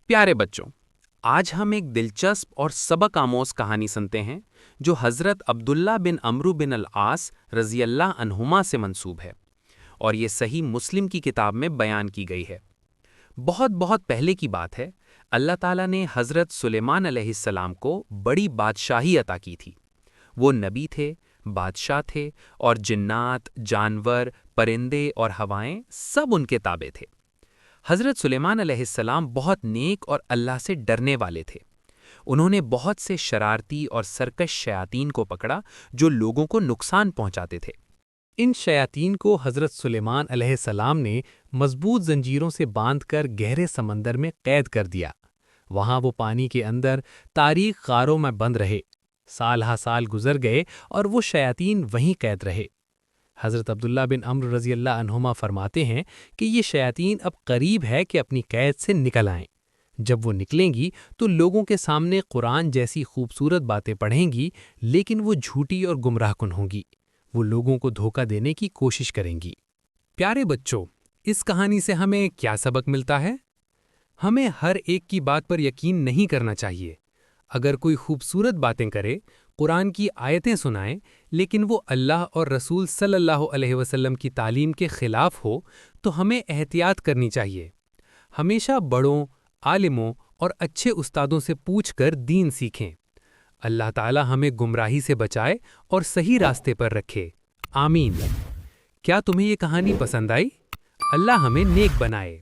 پیارے بچوں، آج ہم ایک دلچسپ اور سبق آموز کہانی سنتے ہیں جو حضرت عبداللہ بن عمرو بن العاص رضی اللہ عنہما سے منسوب ہے، اور یہ صحیح مسلم کی کتاب میں بیان کی گئی ہے۔ بہت بہت پہلے کی بات ہے، اللہ تعالیٰ نے حضرت سلیمان علیہ السلام کو بڑی بادشاہی عطا کی تھی۔ وہ نبی تھے، بادشاہ تھے، اور جنات، جانور، پرندے اور ہوائیں سب ان کے تابع تھے۔ حضرت سلیمان علیہ السلام بہت نیک اور اللہ سے ڈرنے والے تھے۔ انہوں نے بہت سے شرارتی اور سرکش شیاطین کو پکڑا جو لوگوں کو نقصان پہنچاتے تھے۔ ان شیاطین کو حضرت سلیمان علیہ السلام نے مضبوط زنجیروں سے باندھ کر گہرے سمندر میں قید کر دیا۔ وہاں وہ پانی کے اندر تاریک غاروں میں بند رہے۔ سال ہا سال گزر گئے اور وہ شیاطین وہیں قید رہے۔ حضرت عبداللہ بن عمرو رضی اللہ عنہما فرماتے ہیں کہ یہ شیاطین اب قریب ہے کہ اپنی قید سے نکل آئیں۔ جب وہ نکلیں گی تو لوگوں کے سامنے قرآن جیسی خوبصورت باتیں پڑھیں گی، لیکن وہ جھوٹی اور گمراہ کن ہوں گی۔ وہ لوگوں کو دھوکہ دینے کی کوشش کریں گی۔ پیارے بچوں، اس کہانی سے ہمیں کیا سبق ملتا ہے؟ ہمیں ہر ایک کی بات پر یقین نہیں کرنا چاہیے۔ اگر کوئی خوبصورت باتیں کرے، قرآن کی آیتیں سنائے، لیکن وہ اللہ اور رسول صلی اللہ علیہ وسلم کی تعلیم کے خلاف ہو، تو ہمیں احتیاط کرنی چاہیے۔ ہمیشہ بڑوں، عالموں اور اچھے استادوں سے پوچھ کر دین سیکھیں۔ اللہ تعالی ہمیں گمراہی سے بچائے اور صحیح راستے پر رکھے۔ آمین۔ کیا تمہیں یہ کہانی پسند آئی؟ اللہ ہمیں نیک بنائے۔